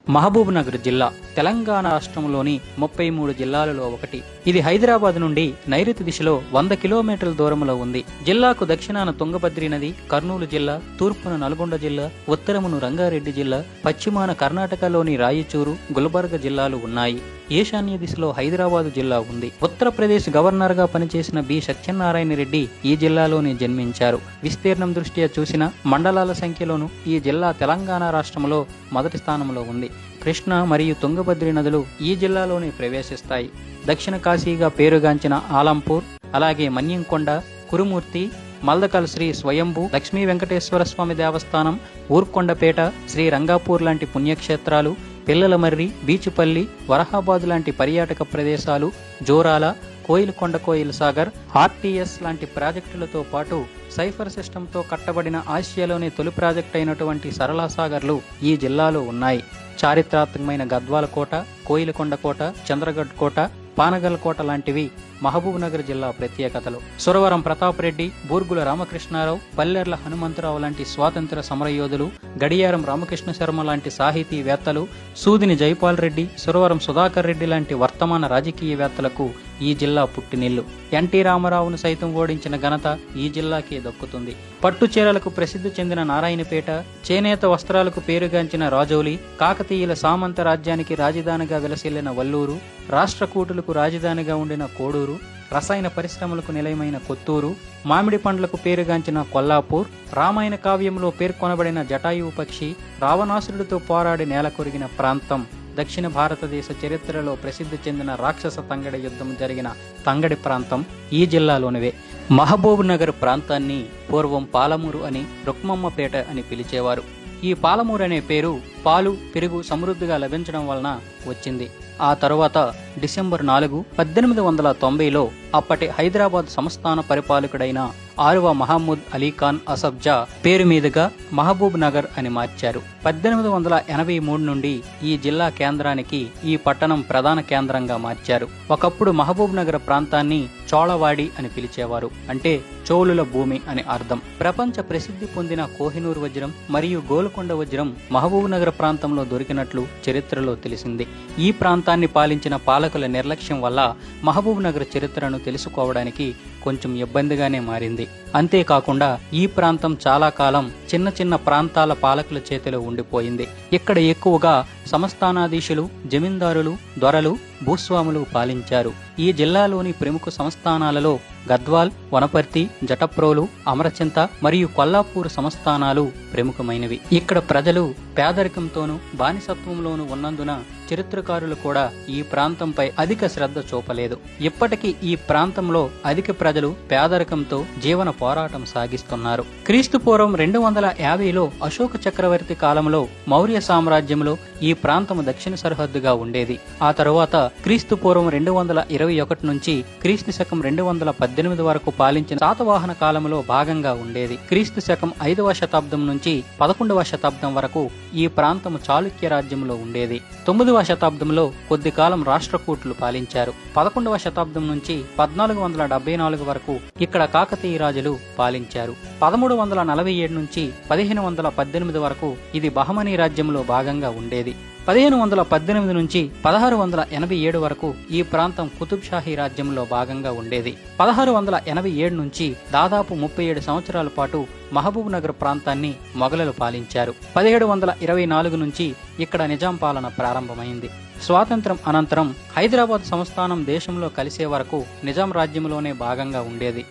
మహబూబ్నగర్ జిల్లా తెలంగాణ రాష్ట్రంలోని 33 జిల్లాలలో ఒకటి. ఇది హైదరాబాద్ నుండి నైరుతి దిశలో 100 కిలోమీటర్ల దూరంలో ఉంది. జిల్లాకు దక్షిణాన తుంగభద్రి నది, కర్నూలు జిల్లా, తూర్పున నల్గొండ జిల్లా, ఉత్తరమును రంగారెడ్డి జిల్లా, పశ్చిమాన కర్ణాటకలోని రాయచూరు, గుల్బర్గ జిల్లాలు ఉన్నాయి. ఈశాన్య దిశలో హైదరాబాదు జిల్లా ఉంది. ఉత్తరప్రదేశ్ గవర్నర్ గా పనిచేసిన బి సత్యనారాయణ రెడ్డి ఈ జిల్లాలోనే జన్మించారు. విస్తీర్ణం దృష్ట్యా చూసిన మండలాల సంఖ్యలోనూ ఈ జిల్లా తెలంగాణ రాష్ట్రంలో మొదటి స్థానంలో ఉంది. కృష్ణ మరియు తుంగభద్రి నదులు ఈ జిల్లాలోనే ప్రవేశిస్తాయి. దక్షిణ కాశీగా పేరుగాంచిన ఆలంపూర్, అలాగే మన్యంకొండ, కురుమూర్తి, మల్దకల్ శ్రీ స్వయంభూ లక్ష్మీ వెంకటేశ్వర స్వామి దేవస్థానం, ఊర్కొండపేట, శ్రీ రంగాపూర్ లాంటి పుణ్యక్షేత్రాలు, పిల్లలమర్రి, బీచుపల్లి, వరహాబాద్ లాంటి పర్యాటక ప్రదేశాలు, జోరాల, కోయిలకొండ, కోయిల్ సాగర్, ఆర్టీఎస్ లాంటి ప్రాజెక్టులతో పాటు సైఫర్ సిస్టంతో కట్టబడిన ఆసియాలోని తొలి ప్రాజెక్ట్ అయినటువంటి సరళా సాగర్లు ఈ జిల్లాలో ఉన్నాయి. చారిత్రాత్మకమైన గద్వాల కోట, కోయిలకొండ కోట, చంద్రగఢ్ కోట, పానగల్ కోట లాంటివి మహబూబ్నగర్ జిల్లా ప్రత్యేకతలు. సురవరం ప్రతాప్ రెడ్డి, బూర్గుల రామకృష్ణారావు, పల్లెర్ల హనుమంతరావు లాంటి స్వాతంత్ర సమరయోధులు, గడియారం రామకృష్ణ శర్మ లాంటి సాహితీవేత్తలు, సూదిని జైపాల్ రెడ్డి, సురవరం సుధాకర్ రెడ్డి లాంటి వర్తమాన రాజకీయవేత్తలకు ఈ జిల్లా పుట్టినిల్లు. ఎన్టీ రామారావును సైతం ఓడించిన ఘనత ఈ జిల్లాకే దక్కుతుంది. పట్టు చీరలకు ప్రసిద్ధి చెందిన నారాయణపేట, చేనేత వస్త్రాలకు పేరుగాంచిన రాజౌలి, కాకతీయుల సామంత రాజ్యానికి రాజధానిగా విలసిల్లిన వల్లూరు, రాష్ట్రకూటులకు రాజధానిగా ఉండిన కోడూరు, రసాయన పరిశ్రమలకు నిలయమైన కొత్తూరు, మామిడి పండ్లకు పేరుగాంచిన కొల్లాపూర్, రామాయణ కావ్యంలో పేర్కొనబడిన జటాయువు పక్షి, రావణాసురుడితో పోరాడి నేల కొరిగిన ప్రాంతం, దక్షిణ భారతదేశ చరిత్రలో ప్రసిద్ధి చెందిన రాక్షస తంగడి యుద్ధం జరిగిన తంగడి ప్రాంతం ఈ జిల్లాలోనివే. మహబూబ్ నగర్ ప్రాంతాన్ని పూర్వం పాలమూరు అని, రుక్మమ్మపేట అని పిలిచేవారు. ఈ పాలమూరు అనే పేరు పాలు, పెరుగు సమృద్ధిగా లభించడం వలన వచ్చింది. ఆ తరువాత డిసెంబర్ 4, 1890లో అప్పటి హైదరాబాద్ సంస్థాన పరిపాలకుడైన 6వ మహమ్మద్ అలీఖాన్ అసబ్జా పేరు మీదుగా మహబూబ్ నగర్ అని మార్చారు. 1883 నుండి ఈ జిల్లా కేంద్రానికి ఈ పట్టణం ప్రధాన కేంద్రంగా మార్చారు. ఒకప్పుడు మహబూబ్ నగర్ ప్రాంతాన్ని చోళవాడి అని పిలిచేవారు, అంటే చోళుల భూమి అని అర్థం. ప్రపంచ ప్రసిద్ధి పొందిన కోహినూర్ వజ్రం మరియు గోల్కొండ వజ్రం మహబూబ్ నగర్ ప్రాంతంలో దొరికినట్లు చరిత్రలో తెలిసింది. ఈ ప్రాంతాన్ని పాలించిన పాలకుల నిర్లక్ష్యం వల్ల మహబూబ్ నగర్ చరిత్రను తెలుసుకోవడానికి కొంచెం ఇబ్బందిగానే మారింది. అంతేకాకుండా ఈ ప్రాంతం చాలా కాలం చిన్న చిన్న ప్రాంతాల పాలకుల చేతిలో ఉండిపోయింది. ఇక్కడ ఎక్కువగా సంస్థానాధీశులు, జమీందారులు, దొరలు, భూస్వాములు పాలించారు. ఈ జిల్లాలోని ప్రముఖ సంస్థానాలలో గద్వాల్, వనపర్తి, జటప్రోలు, అమరచింత మరియు కొల్లాపూర్ సంస్థానాలు ప్రముఖమైనవి. ఇక్కడ ప్రజలు పేదరికంతోనూ బానిసత్వంలోనూ ఉన్నందున చరిత్రకారులు కూడా ఈ ప్రాంతంపై అధిక శ్రద్ధ చూపలేదు. ఇప్పటికీ ఈ ప్రాంతంలో అధిక ప్రజలు పేదరికంతో జీవన పోరాటం సాగిస్తున్నారు. క్రీస్తు పూర్వం 250లో అశోక చక్రవర్తి కాలంలో మౌర్య సామ్రాజ్యంలో ఈ ప్రాంతం దక్షిణ సరిహద్దుగా ఉండేది. ఆ తరువాత క్రీస్తు పూర్వం 221 నుంచి క్రీస్తు శకం 218 వరకు పాలించిన శాతవాహన కాలంలో భాగంగా ఉండేది. క్రీస్తు శకం 5వ శతాబ్దం నుంచి 11వ శతాబ్దం వరకు ఈ ప్రాంతం చాళుక్య రాజ్యంలో ఉండేది. 9వ శతాబ్దంలో కొద్ది కాలం రాష్ట్రకూట్లు పాలించారు. 11వ శతాబ్దం నుంచి 1474 వరకు ఇక్కడ కాకతీయ రాజులు పాలించారు. 1347 నుంచి 1518 వరకు ఇది బహమనీ రాజ్యంలో భాగంగా ఉండేది. 1518 నుంచి 1687 వరకు ఈ ప్రాంతం కుతుబ్ షాహీ రాజ్యంలో భాగంగా ఉండేది. 1687 నుంచి దాదాపు 37 సంవత్సరాల పాటు మహబూబ్ నగర్ ప్రాంతాన్ని మొఘలులు పాలించారు. 1724 నుంచి ఇక్కడ నిజాం పాలన ప్రారంభమైంది. స్వాతంత్రం అనంతరం హైదరాబాద్ సంస్థానం దేశంలో కలిసే వరకు నిజాం రాజ్యంలోనే భాగంగా ఉండేది.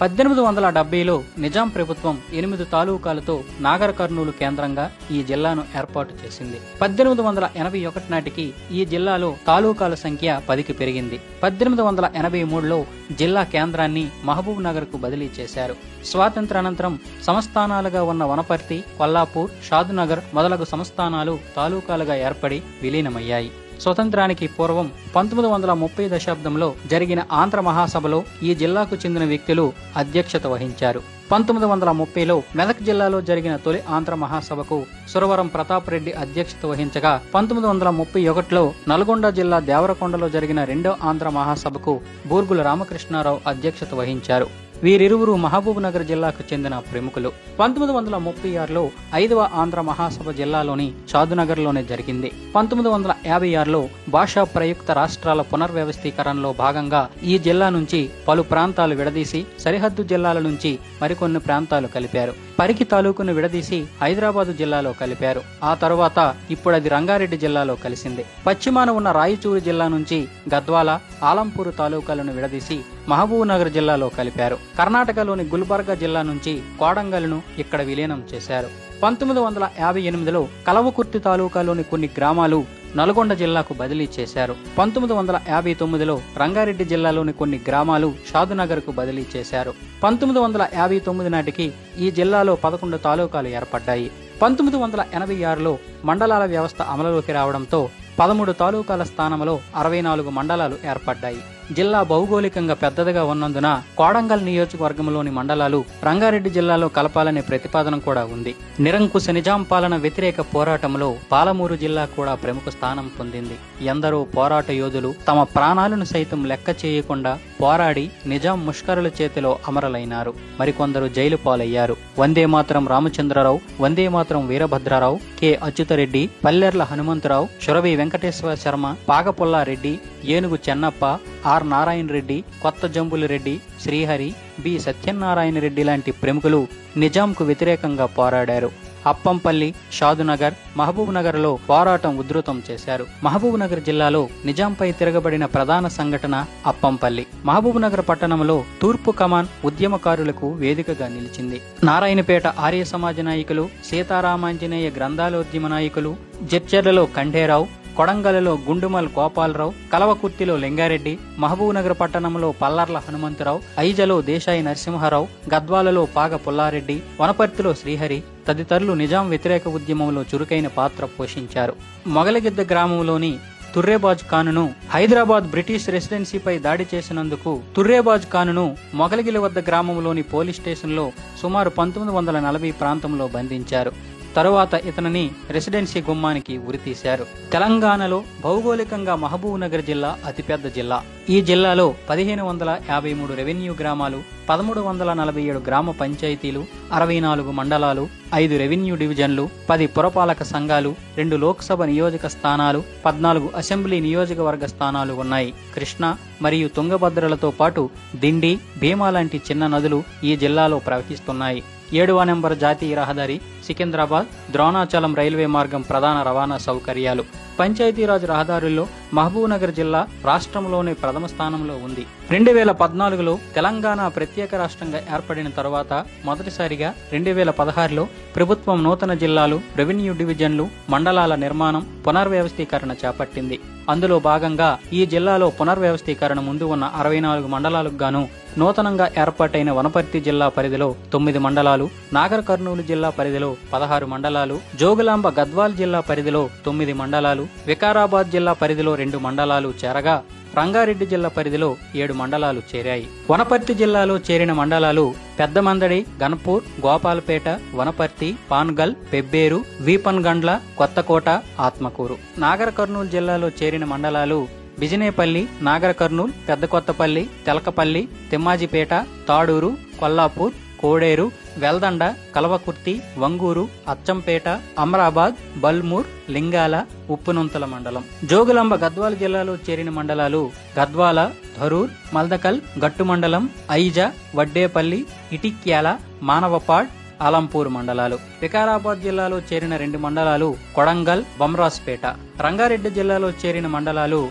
1870లో నిజాం ప్రభుత్వం 8 తాలూకాలతో నాగర్ కర్నూలు కేంద్రంగా ఈ జిల్లాను ఏర్పాటు చేసింది. 1881 నాటికి ఈ జిల్లాలో తాలూకాల సంఖ్య 10కి పెరిగింది. 1883లో జిల్లా కేంద్రాన్ని మహబూబ్ నగర్ కు బదిలీ చేశారు. స్వాతంత్రానంతరం సంస్థానాలుగా ఉన్న వనపర్తి, కొల్లాపూర్, షాద్నగర్ మొదలగు సంస్థానాలు తాలూకాలుగా ఏర్పడి విలీనమయ్యాయి. స్వతంత్రానికి పూర్వం 1930 దశాబ్దంలో జరిగిన ఆంధ్ర మహాసభలో ఈ జిల్లాకు చెందిన వ్యక్తులు అధ్యక్షత వహించారు. 1930లో మెదక్ జిల్లాలో జరిగిన తొలి ఆంధ్ర మహాసభకు సురవరం ప్రతాప్ రెడ్డి అధ్యక్షత వహించగా 1931లో నల్గొండ జిల్లా దేవరకొండలో జరిగిన రెండో ఆంధ్ర మహాసభకు బూర్గుల రామకృష్ణారావు అధ్యక్షత వహించారు. వీరిరువురు మహబూబ్ నగర్ జిల్లాకు చెందిన ప్రముఖులు. 1936లో 5వ ఆంధ్ర మహాసభ జిల్లాలోని షాదునగర్లోనే జరిగింది. 1956లో భాషా ప్రయుక్త రాష్ట్రాల పునర్వ్యవస్థీకరణలో భాగంగా ఈ జిల్లా నుంచి పలు ప్రాంతాలు విడదీసి సరిహద్దు జిల్లాల నుంచి మరికొన్ని ప్రాంతాలు కలిపారు. పరికి తాలూకును విడదీసి హైదరాబాదు జిల్లాలో కలిపారు. ఆ తరువాత ఇప్పుడది రంగారెడ్డి జిల్లాలో కలిసింది. పశ్చిమాన ఉన్న రాయచూరు జిల్లా నుంచి గద్వాల, ఆలంపూరు తాలూకాలను విడదీసి మహబూబ్ నగర్ జిల్లాలో కలిపారు. కర్ణాటకలోని గుల్బర్గా జిల్లా నుంచి కోడంగల్ను ఇక్కడ విలీనం చేశారు. 1958లో కలవకుర్తి తాలూకాలోని కొన్ని గ్రామాలు నల్గొండ జిల్లాకు బదిలీ చేశారు. 1959లో రంగారెడ్డి జిల్లాలోని కొన్ని గ్రామాలు షాదునగర్కు బదిలీ చేశారు. 1959 నాటికి ఈ జిల్లాలో 11 తాలూకాలు ఏర్పడ్డాయి. 1986లో మండలాల వ్యవస్థ అమలులోకి రావడంతో 13 తాలూకాల స్థానంలో 64 మండలాలు ఏర్పడ్డాయి. జిల్లా భౌగోళికంగా పెద్దదిగా ఉన్నందున కోడంగల్ నియోజకవర్గంలోని మండలాలు రంగారెడ్డి జిల్లాలో కలపాలనే ప్రతిపాదన కూడా ఉంది. నిరంకుశ నిజాం పాలన వ్యతిరేక పోరాటంలో పాలమూరు జిల్లా కూడా ప్రముఖ స్థానం పొందింది. ఎందరో పోరాట యోధులు తమ ప్రాణాలను సైతం లెక్క చేయకుండా పోరాడి నిజాం ముష్కరుల చేతిలో అమరులైనారు. మరికొందరు జైలు పాలయ్యారు. వందే మాత్రం రామచంద్రరావు, వందే మాత్రం వీరభద్రరావు, కె అచ్యుతరెడ్డి, పల్లెర్ల హనుమంతరావు, సురవి వెంకటేశ్వర శర్మ, పాగపుల్లారెడ్డి, ఏనుగు చెన్నప్ప, ఆర్ నారాయణ రెడ్డి, కొత్త జంబులు రెడ్డి, శ్రీహరి, బి సత్యనారాయణ రెడ్డి లాంటి ప్రముఖులు నిజాంకు వ్యతిరేకంగా పోరాడారు. అప్పంపల్లి, షాదునగర్, మహబూబ్ నగర్ లో పోరాటం ఉధృతం చేశారు. మహబూబ్ నగర్ జిల్లాలో నిజాంపై తిరగబడిన ప్రధాన సంఘటన అప్పంపల్లి. మహబూబ్ నగర్ పట్టణంలో తూర్పు కమాన్ ఉద్యమకారులకు వేదికగా నిలిచింది. నారాయణపేట ఆర్య సమాజ నాయకులు, సీతారామాంజనేయ గ్రంథాలోద్యమ నాయకులు, జడ్చర్లలో ఖండేరావు, కొడంగల్లో గుండుమల్ గోపాలరావు, కలవకుర్తిలో లింగారెడ్డి, మహబూబ్ నగర్ పట్టణంలో పల్లర్ల హనుమంతరావు, ఐజలో దేశాయి నరసింహారావు, గద్వాలలో పాగ పుల్లారెడ్డి, వనపర్తిలో శ్రీహరి తదితరులు నిజాం వ్యతిరేక ఉద్యమంలో చురుకైన పాత్ర పోషించారు. మొగలగిద్ద గ్రామంలోని తుర్రేబాజ్ ఖానును హైదరాబాద్ బ్రిటిష్ రెసిడెన్సీపై దాడి చేసినందుకు తుర్రేబాజ్ ఖానును మొగలగిలి వద్ద గ్రామంలోని పోలీస్ స్టేషన్లో సుమారు 1940 ప్రాంతంలో బంధించారు. తరువాత ఇతనిని రెసిడెన్సీ గుమ్మానికి ఉరితీశారు. తెలంగాణలో భౌగోళికంగా మహబూబ్ నగర్ జిల్లా అతిపెద్ద జిల్లా. ఈ జిల్లాలో 1553 రెవెన్యూ గ్రామాలు, 1347 గ్రామ పంచాయతీలు, 64 మండలాలు, 5 రెవెన్యూ డివిజన్లు, 10 పురపాలక సంఘాలు, 2 లోక్సభ నియోజక స్థానాలు, 14 అసెంబ్లీ నియోజకవర్గ స్థానాలు ఉన్నాయి. కృష్ణా మరియు తుంగభద్రలతో పాటు దిండి, భీమా లాంటి చిన్న నదులు ఈ జిల్లాలో ప్రవహిస్తున్నాయి. 7వ నెంబర్ జాతీయ రహదారి, సికింద్రాబాద్, ద్రోణాచలం రైల్వే మార్గం ప్రధాన రవాణా సౌకర్యాలు. పంచాయతీరాజ్ రహదారుల్లో మహబూబ్ నగర్ జిల్లా రాష్ట్రంలోనే ప్రథమ స్థానంలో ఉంది. 2014లో తెలంగాణ ప్రత్యేక రాష్ట్రంగా ఏర్పడిన తరువాత మొదటిసారిగా 2016లో ప్రభుత్వం నూతన జిల్లాలు, రెవెన్యూ డివిజన్లు, మండలాల నిర్మాణం, పునర్వ్యవస్థీకరణ చేపట్టింది. అందులో భాగంగా ఈ జిల్లాలో పునర్వ్యవస్థీకరణ ముందు ఉన్న 64 మండలాలకు గాను నూతనంగా ఏర్పాటైన వనపర్తి జిల్లా పరిధిలో 9 మండలాలు, నాగర్ కర్నూలు జిల్లా పరిధిలో 16 మండలాలు, జోగులాంబ గద్వాల్ జిల్లా పరిధిలో 9 మండలాలు, వికారాబాద్ జిల్లా పరిధిలో 2 మండలాలు చేరగా రంగారెడ్డి జిల్లా పరిధిలో 7 మండలాలు చేరాయి. వనపర్తి జిల్లాలో చేరిన మండలాలు పెద్దమందడి, గన్పూర్, గోపాలపేట, వనపర్తి, పాన్గల్, పెబ్బేరు, వీపన్గండ్ల, కొత్తకోట, ఆత్మకూరు. నాగర్ కర్నూలు జిల్లాలో చేరిన మండలాలు బిజినేపల్లి, నాగర్ కర్నూల్, పెద్దకొత్తపల్లి, తెలకపల్లి, తిమ్మాజిపేట, తాడూరు, కొల్లాపూర్, కోడేరు, వెల్దండ, కలవకుర్తి, వంగూరు, అచ్చంపేట, అమరాబాద్, బల్మూర్, లింగాల, ఉప్పునుంతల మండలం. జోగులాంబ గద్వాల జిల్లాలో చేరిన మండలాలు గద్వాల, ధరూర్, మల్దకల్, గట్టు మండలం, ఐజ, వడ్డేపల్లి, ఇటిక్యాల, మానవపాడ్, ఆలంపూర్ మండలాలు. వికారాబాద్ జిల్లాలో చేరిన 2 మండలాలు కొడంగల్, బమ్రాస్పేట. రంగారెడ్డి జిల్లాలో చేరిన మండలాలు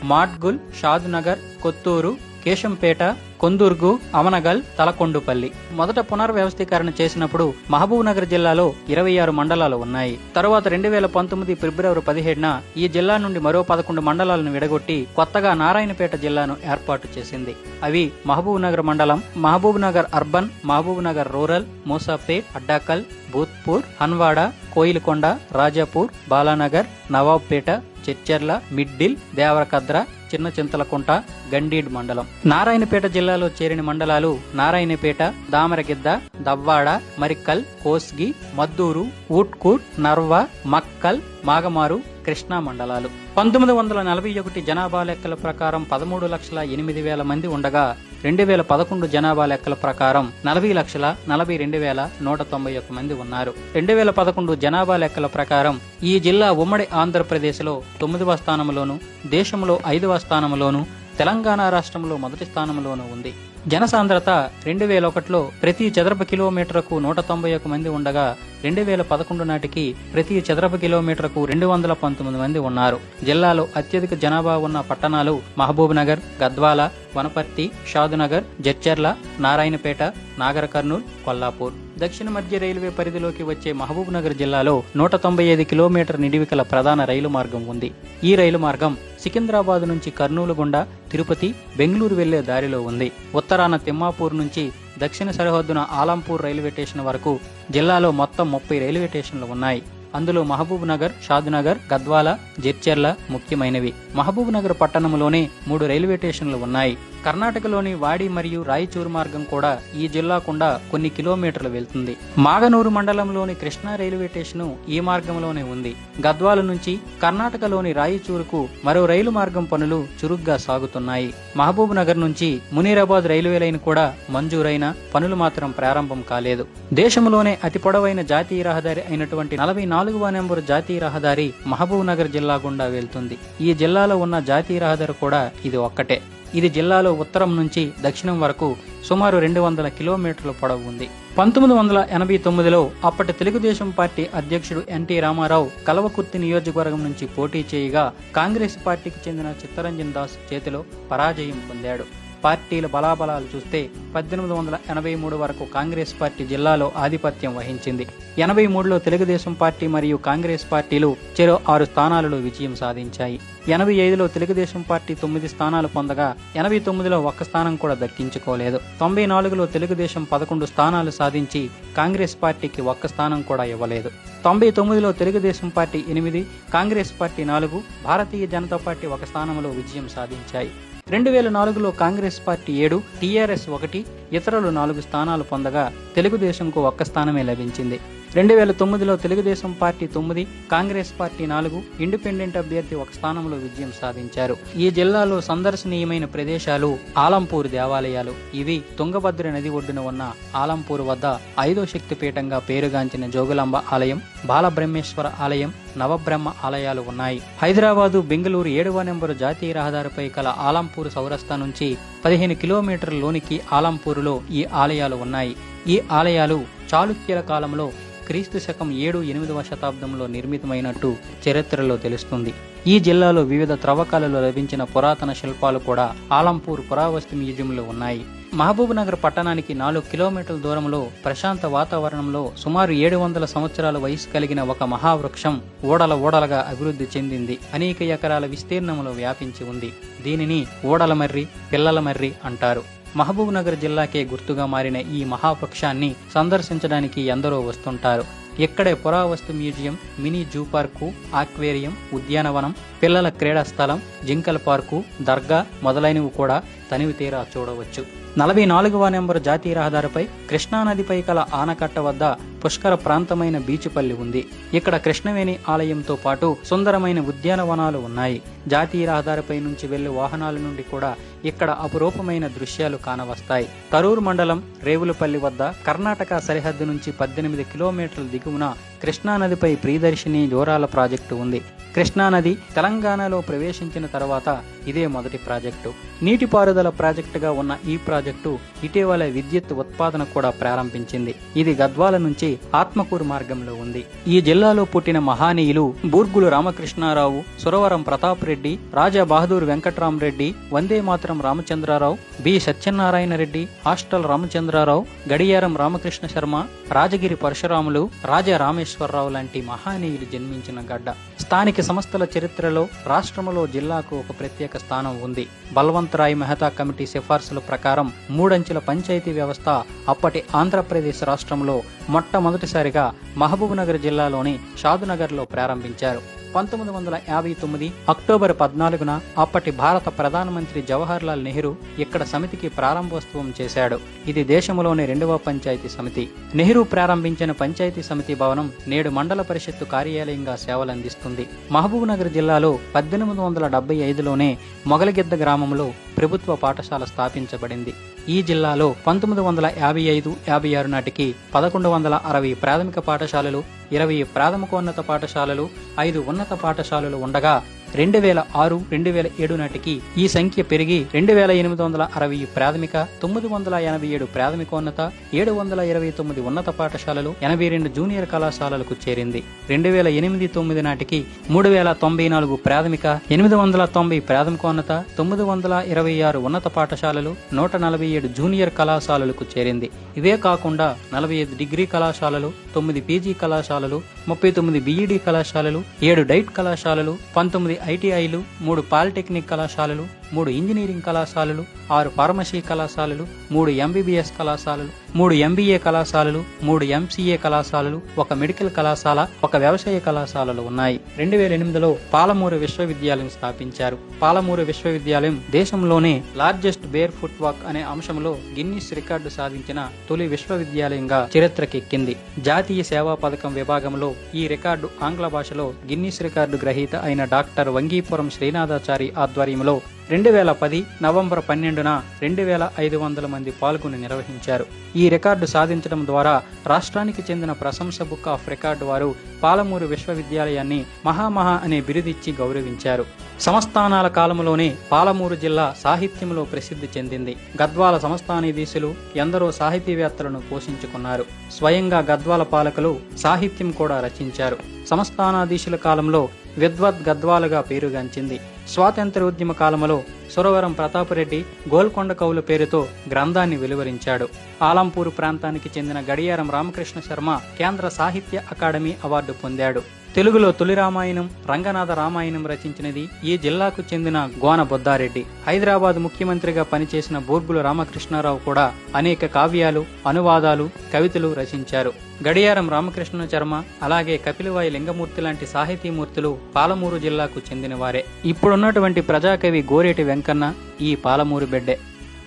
మాడ్గుల్, షాద్నగర్, కొత్తూరు, కేశంపేట, కొందుర్గు, అమనగల్, తలకొండుపల్లి. మొదట పునర్వ్యవస్థీకరణ చేసినప్పుడు మహబూబ్ నగర్ జిల్లాలో 26 మండలాలు ఉన్నాయి. తరువాత 2019 ఫిబ్రవరి 17న ఈ జిల్లా నుండి మరో 11 మండలాలను విడగొట్టి కొత్తగా నారాయణపేట జిల్లాను ఏర్పాటు చేసింది. అవి మహబూబ్ నగర్ మండలం, మహబూబ్ నగర్ అర్బన్, మహబూబ్ నగర్ రూరల్, మూసాపేట్, అడ్డాకల్, భూత్పూర్, హన్వాడ, కోయిలకొండ, రాజాపూర్, బాలానగర్, నవాబ్పేట, చెచ్చర్ల, మిడ్డిల్, దేవరకద్ర, చిన్న చింతలకుంట, గండీడ్ మండలం. నారాయణపేట జిల్లాలో చేరిన మండలాలు నారాయణపేట, దామరగిద్ద, దవ్వాడ, మరిక్కల్, కోస్గి, మద్దూరు, ఊట్కూర్, నర్వ, మక్కల్, మాగమారు, కృష్ణా మండలాలు. 1941 జనాభా లెక్కల ప్రకారం 13,08,000 మంది ఉండగా 2011 జనాభా లెక్కల ప్రకారం 40,42,191 మంది ఉన్నారు. 2011 జనాభా లెక్కల ప్రకారం ఈ జిల్లా ఉమ్మడి ఆంధ్రప్రదేశ్లో 9వ స్థానంలోను, దేశంలో 5వ స్థానంలోను, తెలంగాణ రాష్ట్రంలో మొదటి స్థానంలోనూ ఉంది. జనసాంద్రత 2001లో ప్రతి చదరపు కిలోమీటర్కు 191 మంది ఉండగా 2011 నాటికి ప్రతి చదరపు కిలోమీటర్కు 219 మంది ఉన్నారు. జిల్లాలో అత్యధిక జనాభా ఉన్న పట్టణాలు మహబూబ్ నగర్, గద్వాల, వనపర్తి, షాదునగర్, జడ్చర్ల, నారాయణపేట, నాగర్ కర్నూల్, కొల్లాపూర్. దక్షిణ మధ్య రైల్వే పరిధిలోకి వచ్చే మహబూబ్ నగర్ జిల్లాలో 195 కిలోమీటర్ నిడివికల ప్రధాన రైలు మార్గం ఉంది. ఈ రైలు మార్గం సికింద్రాబాద్ నుంచి కర్నూలు గుండా తిరుపతి, బెంగళూరు వెళ్లే దారిలో ఉంది. ఉత్తరాన తిమ్మాపూర్ నుంచి దక్షిణ సరిహద్దున ఆలంపూర్ రైల్వే స్టేషన్ వరకు జిల్లాలో మొత్తం 30 రైల్వే స్టేషన్లు ఉన్నాయి. అందులో మహబూబ్ నగర్, షాద్నగర్, గద్వాల, జడ్చర్ల ముఖ్యమైనవి. మహబూబ్ నగర్ పట్టణంలోనే 3 రైల్వే స్టేషన్లు ఉన్నాయి. కర్ణాటకలోని వాడి మరియు రాయచూరు మార్గం కూడా ఈ జిల్లా గుండా కొన్ని కిలోమీటర్లు వెళ్తుంది. మాగనూరు మండలంలోని కృష్ణా రైల్వే స్టేషన్ ఈ మార్గంలోనే ఉంది. గద్వాల నుంచి కర్ణాటకలోని రాయచూరుకు మరో రైలు మార్గం పనులు చురుగ్గా సాగుతున్నాయి. మహబూబ్ నగర్ నుంచి మునీరాబాద్ రైల్వే లైన్ కూడా మంజూరైన పనులు మాత్రం ప్రారంభం కాలేదు. దేశంలోనే అతి పొడవైన జాతీయ రహదారి అయినటువంటి 44వ నెంబరు జాతీయ రహదారి మహబూబ్ నగర్ జిల్లా గుండా వెళ్తుంది. ఈ జిల్లాలో ఉన్న జాతీయ రహదారి కూడా ఇది ఒక్కటే. ఇది జిల్లాలో ఉత్తరం నుంచి దక్షిణం వరకు సుమారు 200 కిలోమీటర్ల పొడవు ఉంది. 1989లో అప్పటి తెలుగుదేశం పార్టీ అధ్యక్షుడు ఎన్టీ రామారావు కల్వకుర్తి నియోజకవర్గం నుంచి పోటీ చేయగా కాంగ్రెస్ పార్టీకి చెందిన చిత్తరంజన్ దాస్ చేతిలో పరాజయం పొందాడు. పార్టీల బలాబలాలు చూస్తే 1883 వరకు కాంగ్రెస్ పార్టీ జిల్లాలో ఆధిపత్యం వహించింది. 83లో తెలుగుదేశం పార్టీ మరియు కాంగ్రెస్ పార్టీలు చెరో 6 స్థానాలలో విజయం సాధించాయి. 85లో తెలుగుదేశం పార్టీ 9 స్థానాలు పొందగా 89లో 1 స్థానం కూడా దక్కించుకోలేదు. 94లో తెలుగుదేశం 11 స్థానాలు సాధించి కాంగ్రెస్ పార్టీకి 1 స్థానం కూడా ఇవ్వలేదు. 99లో Telugu Desam party 8, Congress party 4, Bharatiya Janata party 1 స్థానంలో విజయం సాధించాయి. 2004లో కాంగ్రెస్ పార్టీ 7, టీఆర్ఎస్ 1, ఇతరులు 4 స్థానాలు పొందగా తెలుగుదేశంకు 1 స్థానమే లభించింది. 2009లో Telugudesam party 9, Congress party 4, independent అభ్యర్థి 1 స్థానంలో విజయం సాధించారు. ఈ జిల్లాలో సందర్శనీయమైన ప్రదేశాలు ఆలంపూర్ దేవాలయాలు. ఇవి తుంగభద్ర నది ఒడ్డున ఉన్న ఆలంపూర్ వద్ద 5వ శక్తిపీఠంగా పేరుగాంచిన జోగులాంబ ఆలయం, బాలబ్రహ్మేశ్వర ఆలయం, నవబ్రహ్మ ఆలయాలు ఉన్నాయి. హైదరాబాదు, బెంగళూరు 7వ నెంబరు జాతీయ రహదారిపై కల ఆలంపూర్ చౌరస్తా నుంచి 15 కిలోమీటర్ల లోనికి ఆలంపూరులో ఈ ఆలయాలు ఉన్నాయి. ఈ ఆలయాలు చాళుక్యుల కాలంలో క్రీస్తు శకం 7-8వ శతాబ్దంలో నిర్మితమైనట్టు చరిత్రలో తెలుస్తుంది. ఈ జిల్లాలో వివిధ త్రవ్వకాలలో లభించిన పురాతన శిల్పాలు కూడా ఆలంపూర్ పురావస్తు మ్యూజియంలో ఉన్నాయి. మహబూబ్ నగర్ పట్టణానికి 4 కిలోమీటర్ల దూరంలో ప్రశాంత వాతావరణంలో సుమారు 700 సంవత్సరాల వయసు కలిగిన ఒక మహావృక్షం ఓడలుగా అభివృద్ధి చెందింది. అనేక ఎకరాల విస్తీర్ణంలో వ్యాపించి ఉంది. దీనిని ఓడలమర్రి, పిల్లలమర్రి అంటారు. మహబూబ్ నగర్ జిల్లాకే గుర్తుగా మారిన ఈ మహావృక్షాన్ని సందర్శించడానికి ఎందరో వస్తుంటారు. ఇక్కడే పురావస్తు museum, mini zoo park, aquarium, ఉద్యానవనం, పిల్లల క్రీడా స్థలం, జింకల పార్కు, దర్గా మొదలైనవి కూడా తనివి తీరా చూడవచ్చు. 44వ నెంబరు జాతీయ రహదారిపై కృష్ణానదిపై కల ఆనకట్ట వద్ద పుష్కర ప్రాంతమైన బీచుపల్లి ఉంది. ఇక్కడ కృష్ణవేణి ఆలయంతో పాటు సుందరమైన ఉద్యానవనాలు ఉన్నాయి. జాతీయ రహదారిపై నుంచి వెళ్లే వాహనాల నుండి కూడా ఇక్కడ అపురూపమైన దృశ్యాలు కానవస్తాయి. కరూరు మండలం రేవులపల్లి వద్ద కర్ణాటక సరిహద్దు నుంచి 18 కిలోమీటర్ల దిగువన కృష్ణానదిపై ప్రియదర్శిని దూరాల ప్రాజెక్టు ఉంది. కృష్ణానది తెలంగాణలో ప్రవేశించిన తర్వాత ఇదే మొదటి ప్రాజెక్టు. నీటిపారుదల ప్రాజెక్టుగా ఉన్న ఈ ప్రాజెక్టు ఇటీవల విద్యుత్ ఉత్పాదన కూడా ప్రారంభించింది. ఇది గద్వాల నుంచి ఆత్మకూరు మార్గంలో ఉంది. ఈ జిల్లాలో పుట్టిన మహానీయులు బూర్గులు రామకృష్ణారావు, సురవరం ప్రతాప్ రెడ్డి, రాజా బహదూర్ వెంకట్రామరెడ్డి, వందే మాతరం రామచంద్రారావు, బి సత్యనారాయణ రెడ్డి, హాస్టల్ రామచంద్రారావు, గడియారం రామకృష్ణ శర్మ, రాజగిరి పరశురాములు, రాజా రామేశ్వరరావు లాంటి మహానీయులు జన్మించిన గడ్డ. స్థానిక సంస్థల చరిత్రలో రాష్ట్రంలో జిల్లాకు ఒక ప్రత్యేక స్థానం ఉంది. బల్వంతరాయ్ మెహతా కమిటీ సిఫార్సుల ప్రకారం 3 అంచెల పంచాయతీ వ్యవస్థ అప్పటి ఆంధ్రప్రదేశ్ రాష్ట్రంలో మొట్టమొదటిసారిగా మహబూబ్ నగర్ జిల్లాలోని షాదునగర్లో ప్రారంభించారు. 1959 అక్టోబర్ 14న అప్పటి భారత ప్రధానమంత్రి జవహర్ లాల్ నెహ్రూ ఇక్కడ సమితికి ప్రారంభోత్సవం చేశాడు. ఇది దేశంలోని 2వ పంచాయతీ సమితి. నెహ్రూ ప్రారంభించిన పంచాయతీ సమితి భవనం నేడు మండల పరిషత్తు కార్యాలయంగా సేవలందిస్తుంది. మహబూబ్ నగర్ జిల్లాలో 1875లోనే మొగలగిద్ద గ్రామంలో ప్రభుత్వ పాఠశాల స్థాపించబడింది. ఈ జిల్లాలో 1955-56 నాటికి 1160 ప్రాథమిక పాఠశాలలు, 20 ప్రాథమికోన్నత పాఠశాలలు, 5 ఉన్నత పాఠశాలలు ఉండగా 2006-2007 నాటికి ఈ సంఖ్య పెరిగి 2860 ప్రాథమిక, 987 ప్రాథమికోన్నత, 729 ఉన్నత పాఠశాలలు, 82 జూనియర్ కళాశాలలకు చేరింది. 2008-9 నాటికి 3094 ప్రాథమిక, 890 ప్రాథమికోన్నత, 926 ఉన్నత పాఠశాలలు, 147 జూనియర్ కళాశాలలకు చేరింది. ఇవే కాకుండా 45 డిగ్రీ కళాశాలలు, 9 పీజీ కళాశాలలు, 39 బీఈడీ కళాశాలలు, 7 డైట్ కళాశాలలు, 19 ఐటీఐలు, 3 పాలిటెక్నిక్ కళాశాలలు, 3 ఇంజనీరింగ్ కళాశాలలు, 6 ఫార్మసీ కళాశాలలు, 3 ఎంబీబీఎస్ కళాశాలలు, 3 ఎంబీఏ కళాశాలలు, 3 ఎంసీఏ కళాశాలలు, 1 మెడికల్ కళాశాల, 1 వ్యవసాయ కళాశాలలు ఉన్నాయి. 2008లో పాలమూరు విశ్వవిద్యాలయం స్థాపించారు. పాలమూరు విశ్వవిద్యాలయం దేశంలోనే లార్జెస్ట్ బేర్ ఫుట్ వాక్ అనే అంశంలో గిన్నిస్ రికార్డు సాధించిన తొలి విశ్వవిద్యాలయంగా చరిత్రకెక్కింది. జాతీయ సేవా పథకం విభాగంలో ఈ రికార్డు ఆంగ్ల భాషలో గిన్నిస్ రికార్డు గ్రహీత అయిన డాక్టర్ వంగీపురం శ్రీనాథాచారి ఆధ్వర్యంలో 2010 నవంబర్ 12న 2500 మంది పాల్గొని నిర్వహించారు. ఈ రికార్డు సాధించడం ద్వారా రాష్ట్రానికి చెందిన ప్రశంస బుక్ ఆఫ్ రికార్డు వారు పాలమూరు విశ్వవిద్యాలయాన్ని మహామహా అనే బిరుదిచ్చి గౌరవించారు. సంస్థానాల కాలంలోనే పాలమూరు జిల్లా సాహిత్యంలో ప్రసిద్ధి చెందింది. గద్వాల సంస్థానాధీశులు ఎందరో సాహితీవేత్తలను పోషించుకున్నారు. స్వయంగా గద్వాల పాలకులు సాహిత్యం కూడా రచించారు. సంస్థానాధీశుల కాలంలో విద్వత్ గద్వాలుగా పేరుగాంచింది. స్వాతంత్ర్యోద్యమ కాలంలో సురవరం ప్రతాపరెడ్డి గోల్కొండ కవుల పేరుతో గ్రంథాన్ని వెలువరించాడు. ఆలంపూరు ప్రాంతానికి చెందిన గడియారం రామకృష్ణ శర్మ కేంద్ర సాహిత్య అకాడమీ అవార్డు పొందాడు. తెలుగులో తొలి రామాయణం, రంగనాథ రామాయణం రచించినది ఈ జిల్లాకు చెందిన గోన బొద్దారెడ్డి. హైదరాబాద్ ముఖ్యమంత్రిగా పనిచేసిన బూర్గుల రామకృష్ణారావు కూడా అనేక కావ్యాలు, అనువాదాలు, కవితలు రచించారు. గడియారం రామకృష్ణ శర్మ అలాగే కపిలవాయి లింగమూర్తి లాంటి సాహితీమూర్తులు పాలమూరు జిల్లాకు చెందినవారే. ఇప్పుడున్నటువంటి ప్రజాకవి గోరేటి వెంకన్న ఈ పాలమూరు బిడ్డే.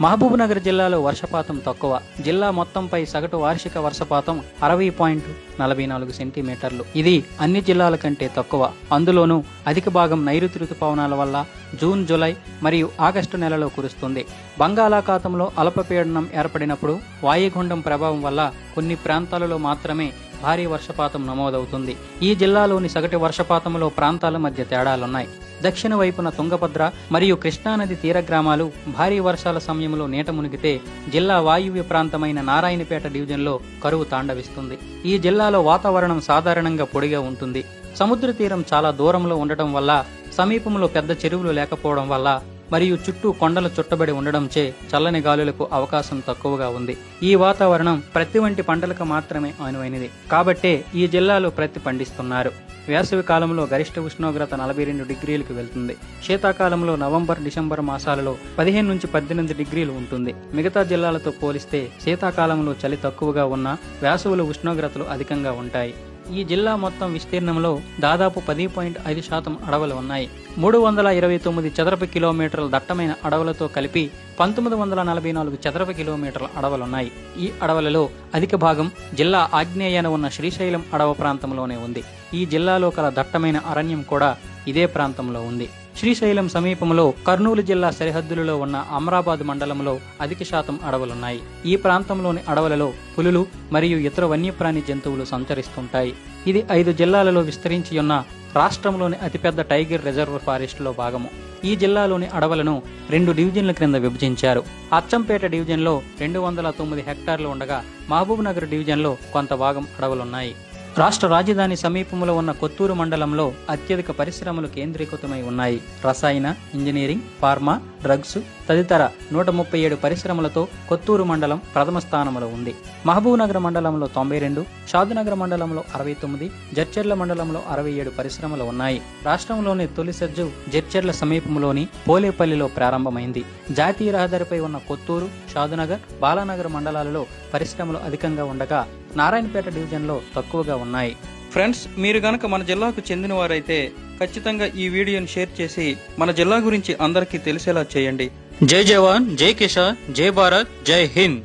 మహబూబ్నగర్ జిల్లాలో వర్షపాతం తక్కువ. జిల్లా మొత్తంపై సగటు వార్షిక వర్షపాతం 60.44 సెంటీమీటర్లు. ఇది అన్ని జిల్లాల కంటే తక్కువ. అందులోనూ అధిక భాగం నైరుతి రుతుపవనాల వల్ల జూన్, జూలై మరియు ఆగస్టు నెలలో కురుస్తుంది. బంగాళాఖాతంలో అల్పపీడనం ఏర్పడినప్పుడు వాయుగుండం ప్రభావం వల్ల కొన్ని ప్రాంతాలలో మాత్రమే భారీ వర్షపాతం నమోదవుతుంది. ఈ జిల్లాలోని సగటు వర్షపాతంలో ప్రాంతాల మధ్య తేడాలున్నాయి. దక్షిణ వైపున తుంగభద్ర మరియు కృష్ణానది తీర గ్రామాలు భారీ వర్షాల సమయంలో నీట మునిగితే జిల్లా వాయువ్య ప్రాంతమైన నారాయణపేట డివిజన్లో కరువు తాండవిస్తుంది. ఈ జిల్లాలో వాతావరణం సాధారణంగా పొడిగా ఉంటుంది. సముద్ర తీరం చాలా దూరంలో ఉండటం వల్ల, సమీపంలో పెద్ద చెరువులు లేకపోవడం వల్ల మరియు చుట్టూ కొండలు చుట్టబడి ఉండడంచే చల్లని గాలులకు అవకాశం తక్కువగా ఉంది. ఈ వాతావరణం ప్రత్తి వంటి పంటలకు మాత్రమే అనువైనది. కాబట్టే ఈ జిల్లాలో ప్రత్తి పండిస్తున్నారు. వేసవి కాలంలో గరిష్ట ఉష్ణోగ్రత 42 డిగ్రీలకు వెళ్తుంది. శీతాకాలంలో నవంబర్, డిసెంబర్ మాసాలలో 15 నుంచి 18 డిగ్రీలు ఉంటుంది. మిగతా జిల్లాలతో పోలిస్తే శీతాకాలంలో చలి తక్కువగా ఉన్నా వేసవిలో ఉష్ణోగ్రతలు అధికంగా ఉంటాయి. ఈ జిల్లా మొత్తం విస్తీర్ణంలో దాదాపు 10.5% అడవులు ఉన్నాయి. 329 చదరపు కిలోమీటర్ల దట్టమైన అడవులతో కలిపి 1944 చదరపు కిలోమీటర్ల అడవులున్నాయి. ఈ అడవులలో అధిక భాగం జిల్లా ఆగ్నేయాన ఉన్న శ్రీశైలం అడవ ప్రాంతంలోనే ఉంది. ఈ జిల్లాలో కల దట్టమైన అరణ్యం కూడా ఇదే ప్రాంతంలో ఉంది. శ్రీశైలం సమీపంలో కర్నూలు జిల్లా సరిహద్దులలో ఉన్న అమరాబాద్ మండలంలో అధిక శాతం అడవులున్నాయి. ఈ ప్రాంతంలోని అడవులలో పులులు మరియు ఇతర వన్యప్రాణి జంతువులు సంచరిస్తుంటాయి. ఇది 5 జిల్లాలలో విస్తరించి ఉన్న రాష్ట్రంలోని అతిపెద్ద టైగర్ రిజర్వ్ ఫారెస్ట్లో భాగము. ఈ జిల్లాలోని అడవులను 2 డివిజన్ల క్రింద విభజించారు. అచ్చంపేట డివిజన్లో 209 హెక్టార్లు ఉండగా మహబూబ్ నగర్ డివిజన్లో కొంత భాగం అడవులున్నాయి. రాష్ట్ర రాజధాని సమీపంలో ఉన్న కొత్తూరు మండలంలో అత్యధిక పరిశ్రమలు కేంద్రీకృతమై ఉన్నాయి. రసాయన, ఇంజనీరింగ్, ఫార్మా, డ్రగ్స్ తదితర 137 పరిశ్రమలతో కొత్తూరు మండలం ప్రథమ స్థానంలో ఉంది. మహబూబ్ నగర్ మండలంలో 92, షాద్నగర్ మండలంలో 69, జడ్చర్ల మండలంలో 67 పరిశ్రమలు ఉన్నాయి. రాష్ట్రంలోని తొలి సజ్జు జడ్చర్ల సమీపంలోని పోలేపల్లిలో ప్రారంభమైంది. జాతీయ రహదారిపై ఉన్న కొత్తూరు, షాద్నగర్, బాలానగర్ మండలాలలో పరిశ్రమలు అధికంగా ఉండగా నారాయణపేట డివిజన్లో తక్కువగా ఉన్నాయి. ఫ్రెండ్స్, మీరు గనక మన జిల్లాకు చెందిన వారైతే ఖచ్చితంగా ఈ వీడియోని షేర్ చేసి మన జిల్లా గురించి అందరికీ తెలిసేలా చేయండి. జై జవాన్, జై కిసాన్, జై భారత్, జై హింద్.